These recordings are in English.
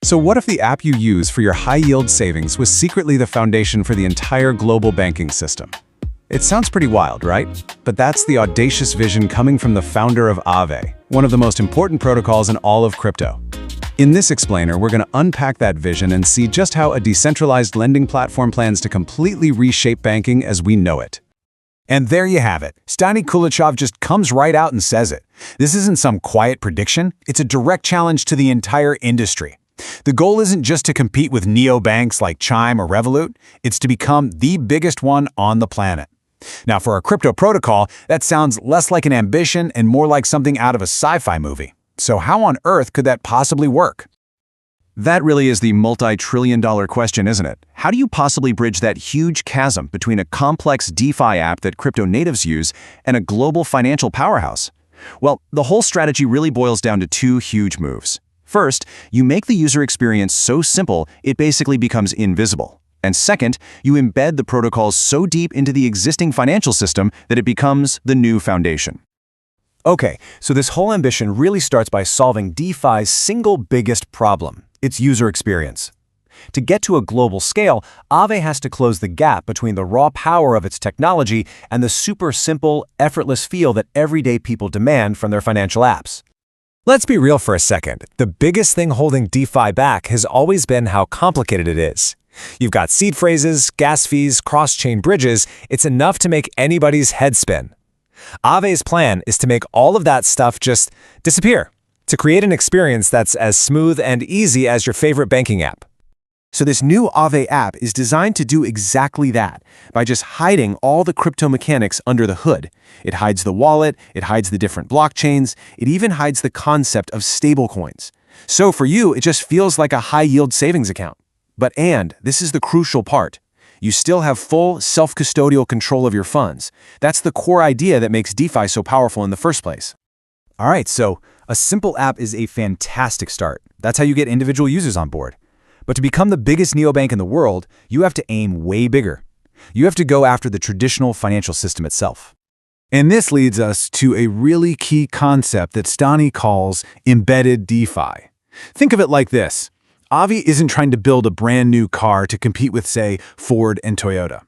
So what if the app you use for your high-yield savings was secretly the foundation for the entire global banking system? It sounds pretty wild, right? But that's the audacious vision coming from the founder of Aave, one of the most important protocols in all of crypto. In this explainer, we're going to unpack that vision and see just how a decentralized lending platform plans to completely reshape banking as we know it. And there you have it. Stani Kulechov just comes right out and says it. This isn't some quiet prediction. It's a direct challenge to the entire industry. The goal isn't just to compete with neobanks like Chime or Revolut. It's to become the biggest one on the planet. Now, for a crypto protocol, that sounds less like an ambition and more like something out of a sci-fi movie. So how on earth could that possibly work? That really is the multi-trillion-dollar question, isn't it? How do you possibly bridge that huge chasm between a complex DeFi app that crypto natives use and a global financial powerhouse? Well, the whole strategy really boils down to two huge moves. First, you make the user experience so simple it basically becomes invisible. And second, you embed the protocols so deep into the existing financial system that it becomes the new foundation. Okay, so this whole ambition really starts by solving DeFi's single biggest problem, its user experience. To get to a global scale, Aave has to close the gap between the raw power of its technology and the super simple, effortless feel that everyday people demand from their financial apps. Let's be real for a second. The biggest thing holding DeFi back has always been how complicated it is. You've got seed phrases, gas fees, cross-chain bridges. It's enough to make anybody's head spin. Aave's plan is to make all of that stuff just disappear, to create an experience that's as smooth and easy as your favorite banking app. So this new Aave app is designed to do exactly that, by just hiding all the crypto mechanics under the hood. It hides the wallet, it hides the different blockchains, it even hides the concept of stablecoins. So for you, it just feels like a high-yield savings account. But this is the crucial part. You still have full self-custodial control of your funds. That's the core idea that makes DeFi so powerful in the first place. All right, so a simple app is a fantastic start. That's how you get individual users on board. But to become the biggest neobank in the world, you have to aim way bigger. You have to go after the traditional financial system itself. And this leads us to a really key concept that Stani calls embedded DeFi. Think of it like this. Aave isn't trying to build a brand new car to compete with, say, Ford and Toyota.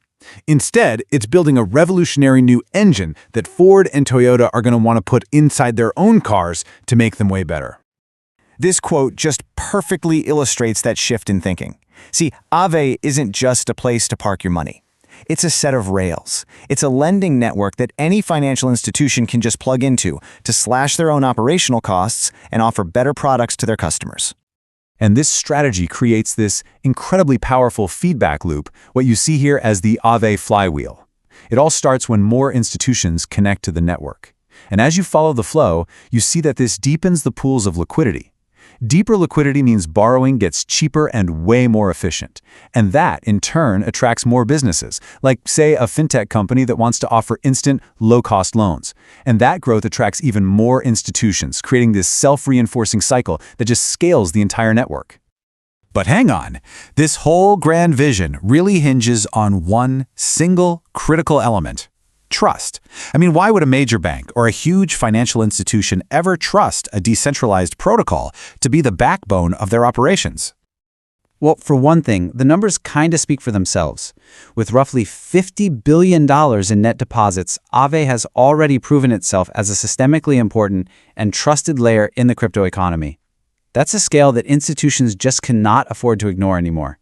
Instead, it's building a revolutionary new engine that Ford and Toyota are going to want to put inside their own cars to make them way better. This quote just perfectly illustrates that shift in thinking. See, Aave isn't just a place to park your money. It's a set of rails. It's a lending network that any financial institution can just plug into to slash their own operational costs and offer better products to their customers. And this strategy creates this incredibly powerful feedback loop, what you see here as the Aave flywheel. It all starts when more institutions connect to the network. And as you follow the flow, you see that this deepens the pools of liquidity. Deeper liquidity means borrowing gets cheaper and way more efficient. And that, in turn, attracts more businesses, like, say, a fintech company that wants to offer instant, low-cost loans. And that growth attracts even more institutions, creating this self-reinforcing cycle that just scales the entire network. But hang on, this whole grand vision really hinges on one single critical element: trust. I mean, why would a major bank or a huge financial institution ever trust a decentralized protocol to be the backbone of their operations? Well, for one thing, the numbers kind of speak for themselves. With roughly $50 billion in net deposits, Aave has already proven itself as a systemically important and trusted layer in the crypto economy. That's a scale that institutions just cannot afford to ignore anymore.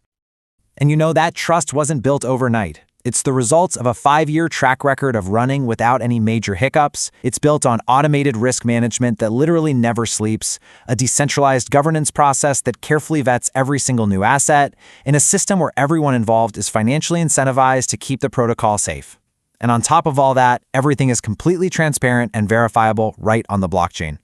And you know, that trust wasn't built overnight. It's the results of a 5-year track record of running without any major hiccups. It's built on automated risk management that literally never sleeps, a decentralized governance process that carefully vets every single new asset, and a system where everyone involved is financially incentivized to keep the protocol safe. And on top of all that, everything is completely transparent and verifiable right on the blockchain.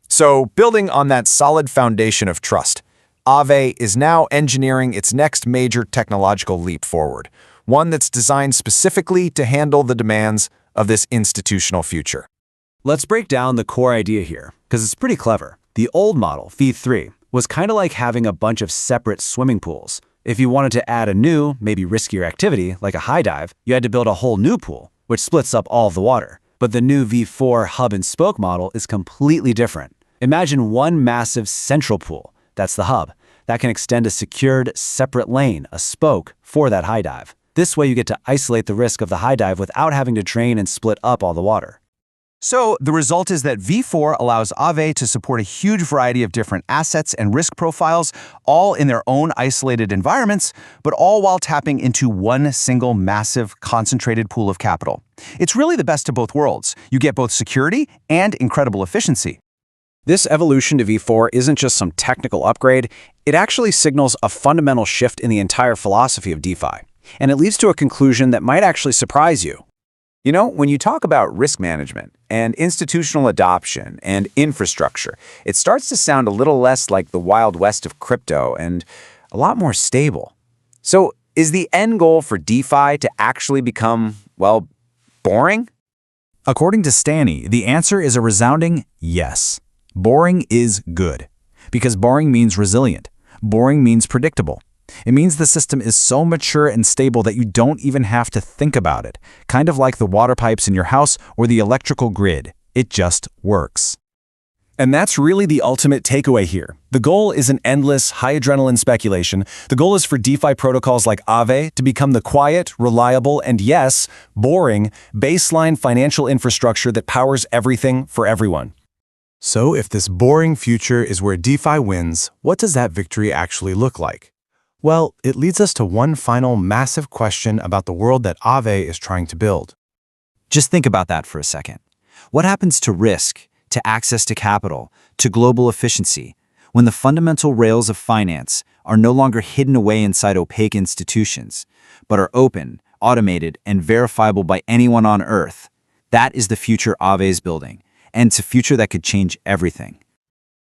So, building on that solid foundation of trust, Aave is now engineering its next major technological leap forward, one that's designed specifically to handle the demands of this institutional future. Let's break down the core idea here, because it's pretty clever. The old model, V3, was kind of like having a bunch of separate swimming pools. If you wanted to add a new, maybe riskier activity, like a high dive, you had to build a whole new pool, which splits up all of the water. But the new V4 hub and spoke model is completely different. Imagine one massive central pool. That's the hub. that can extend a secured, separate lane, a spoke, for that high dive. This way you get to isolate the risk of the high dive without having to drain and split up all the water. So the result is that V4 allows Aave to support a huge variety of different assets and risk profiles, all in their own isolated environments, but all while tapping into one single massive concentrated pool of capital. It's really the best of both worlds. You get both security and incredible efficiency. This evolution to V4 isn't just some technical upgrade, it actually signals a fundamental shift in the entire philosophy of DeFi. And it leads to a conclusion that might actually surprise you. You know, when you talk about risk management and institutional adoption and infrastructure, it starts to sound a little less like the Wild West of crypto and a lot more stable. So, is the end goal for DeFi to actually become, well, boring? According to Stani, the answer is a resounding yes. Boring is good. Because boring means resilient. Boring means predictable. It means the system is so mature and stable that you don't even have to think about it, kind of like the water pipes in your house or the electrical grid. It just works. And that's really the ultimate takeaway here. The goal isn't endless, high-adrenaline speculation. The goal is for DeFi protocols like Aave to become the quiet, reliable, and yes, boring, baseline financial infrastructure that powers everything for everyone. So if this boring future is where DeFi wins, what does that victory actually look like? Well, it leads us to one final massive question about the world that Aave is trying to build. Just think about that for a second. What happens to risk, to access to capital, to global efficiency, when the fundamental rails of finance are no longer hidden away inside opaque institutions, but are open, automated, and verifiable by anyone on Earth? That is the future Aave is building, and it's a future that could change everything.